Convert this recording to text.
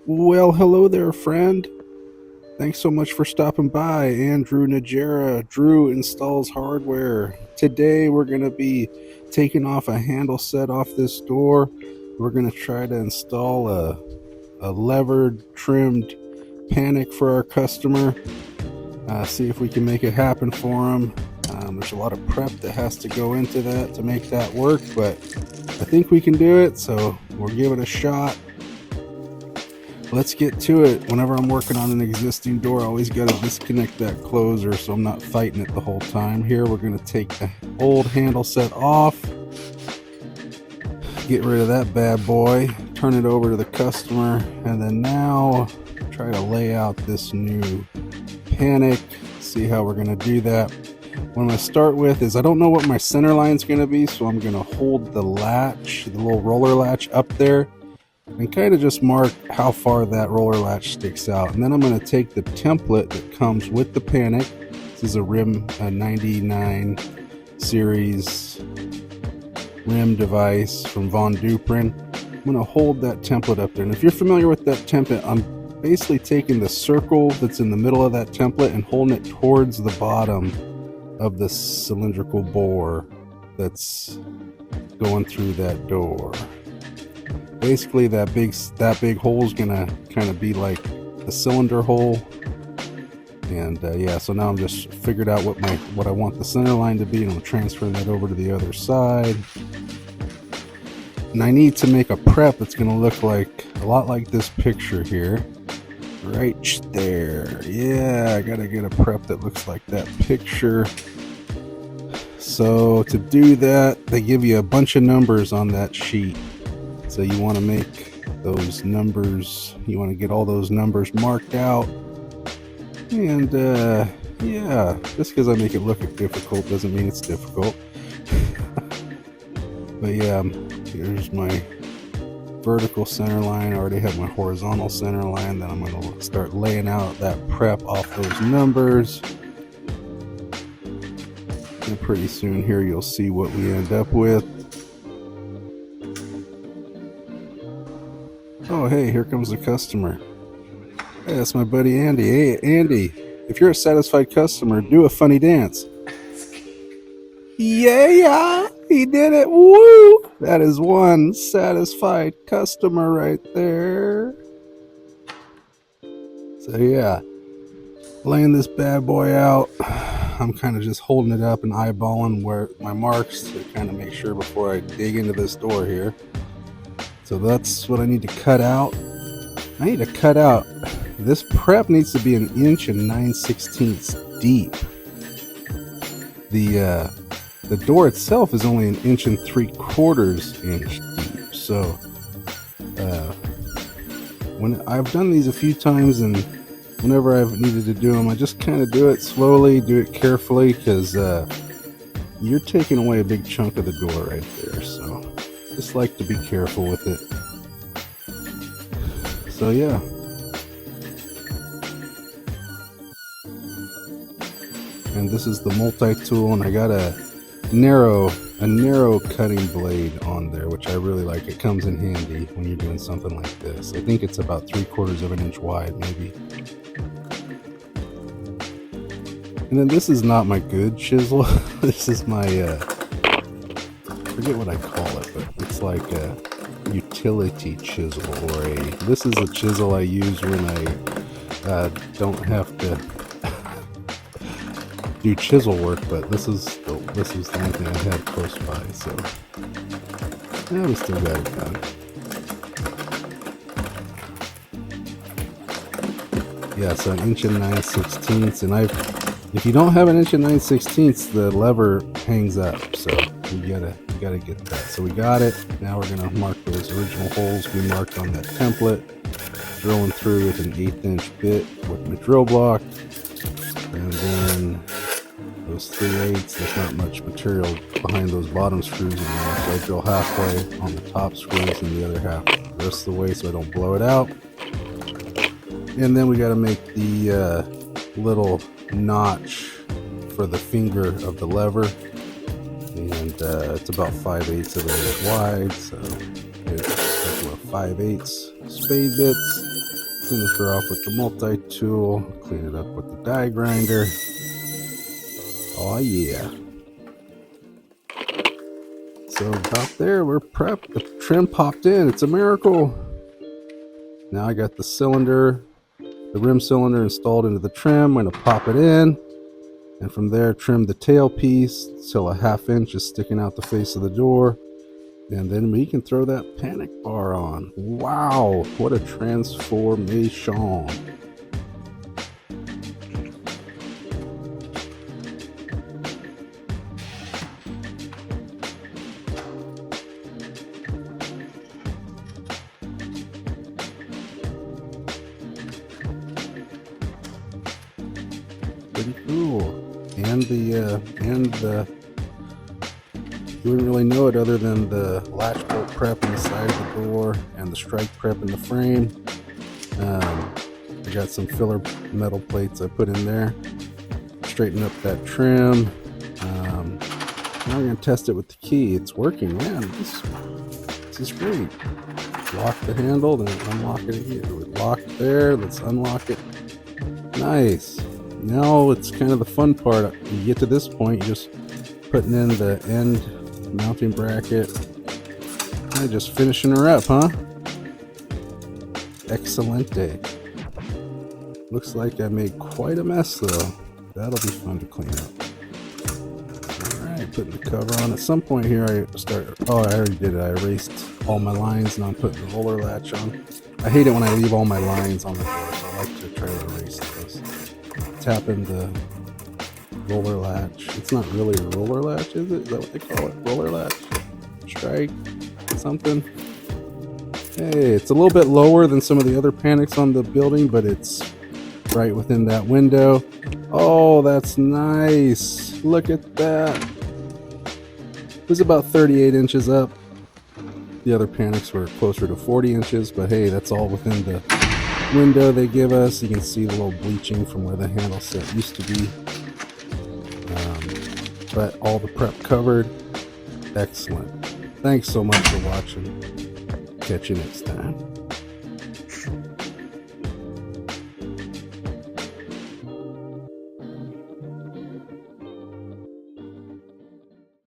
Well, hello there, friend. Thanks so much for stopping by. Andrew Najera, Drew Installs Hardware. Today we're going to be taking off a handle set off this door. We're going to try to install a levered, trimmed panic for our customer. See if we can make it happen for him. There's a lot of prep that has to go into that to make that work, but I think we can do it, so we'll give it a shot. Let's get to it. Whenever I'm working on an existing door, I always got to disconnect that closer so I'm not fighting it the whole time. Here, we're going to take the old handle set off, get rid of that bad boy, turn it over to the customer, and then now try to lay out this new panic, see how we're going to do that. What I'm going to start with is I don't know what my center line is going to be, so I'm going to hold the latch, the little roller latch up there, and kind of just mark how far that roller latch sticks out. And then I'm going to take the template that comes with the panic. This is a RIM 99 series RIM device from Von Duprin. I'm going to hold that template up there. And if you're familiar with that template, I'm basically taking the circle that's in the middle of that template and holding it towards the bottom of the cylindrical bore that's going through that door. Basically, that big hole is gonna kind of be like the cylinder hole, and yeah. So now I'm just figured out what I want the center line to be, and I'm transferring that over to the other side. And I need to make a prep that's gonna look like a lot like this picture here, right there. Yeah, I gotta get a prep that looks like that picture. So to do that, they give you a bunch of numbers on that sheet. So you want to make those numbers, you want to get all those numbers marked out. And yeah, just because I make it look difficult doesn't mean it's difficult. But yeah, here's my vertical center line. I already have my horizontal center line. Then I'm going to start laying out that prep off those numbers. And pretty soon here you'll see what we end up with. Oh, hey, here comes the customer. Hey, that's my buddy Andy. Hey, Andy, if you're a satisfied customer, do a funny dance. Yeah, he did it. Woo! That is one satisfied customer right there. So yeah, laying this bad boy out. I'm kind of just holding it up and eyeballing where my marks to kind of make sure before I dig into this door here. So that's what I need to cut out. I need to cut out, this prep needs to be 1 inch and 9/16 deep. The door itself is only 1 3/4 inch deep. So when I've done these a few times, and whenever I've needed to do them, I just kind of do it slowly, do it carefully, because you're taking away a big chunk of the door right there. So just like to be careful with it. So yeah. And this is the multi-tool, and I got a narrow cutting blade on there, which I really like. It comes in handy when you're doing something like this. I think it's about 3/4 inch wide, maybe. And then this is not my good chisel. This is my I forget what I call it, but it's like a utility chisel, or this is a chisel I use when I don't have to do chisel work, but this is the only thing I had close by, so yeah, we still got it done. Yeah, so 1 inch and 9/16, and if you don't have 1 inch and 9/16, the lever hangs up, so you gotta get that. So we got it. Now we're gonna mark those original holes we marked on that template, drilling through with an 1/8 inch bit with my drill block, and then those 3/8. There's not much material behind those bottom screws anymore, so I drill halfway on the top screws and the other half the rest of the way so I don't blow it out. And then we got to make the little notch for the finger of the lever, and it's about 5/8 of an inch wide, so it's a couple of 5/8 spade bits. Finish her off with the multi-tool. Clean it up with the die grinder. Oh yeah. So about there, we're prepped. The trim popped in. It's a miracle. Now I got the cylinder, the rim cylinder installed into the trim. I'm going to pop it in. And from there, trim the tail piece till a 1/2 inch is sticking out the face of the door. And then we can throw that panic bar on. Wow, what a transformation. Pretty cool. And the you wouldn't really know it other than the latch bolt prep in the side of the door and the strike prep in the frame. I got some filler metal plates I put in there. Straighten up that trim. Now we're going to test it with the key. It's working, man. This is great. Lock the handle, then unlock it again. We're locked there. Let's unlock it. Nice. Now it's kind of the fun part. You get to this point, you're just putting in the end mounting bracket and just finishing her up, huh? Excelente. Looks like I made quite a mess though. That'll be fun to clean up. Alright, putting the cover on. At some point here I already did it. I erased all my lines. Now I'm putting the roller latch on. I hate it when I leave all my lines on the door, so I like to try to erase those. Tapping the roller latch. It's not really a roller latch, is it? Is that what they call it? Roller latch? Strike? Something? Hey, it's a little bit lower than some of the other panics on the building, but it's right within that window. Oh, that's nice. Look at that. It was about 38 inches up. The other panics were closer to 40 inches, but hey, that's all within the window they give us. You can see the little bleaching from where the handle set used to be. But all the prep covered. Excellent. Thanks so much for watching. Catch you next time.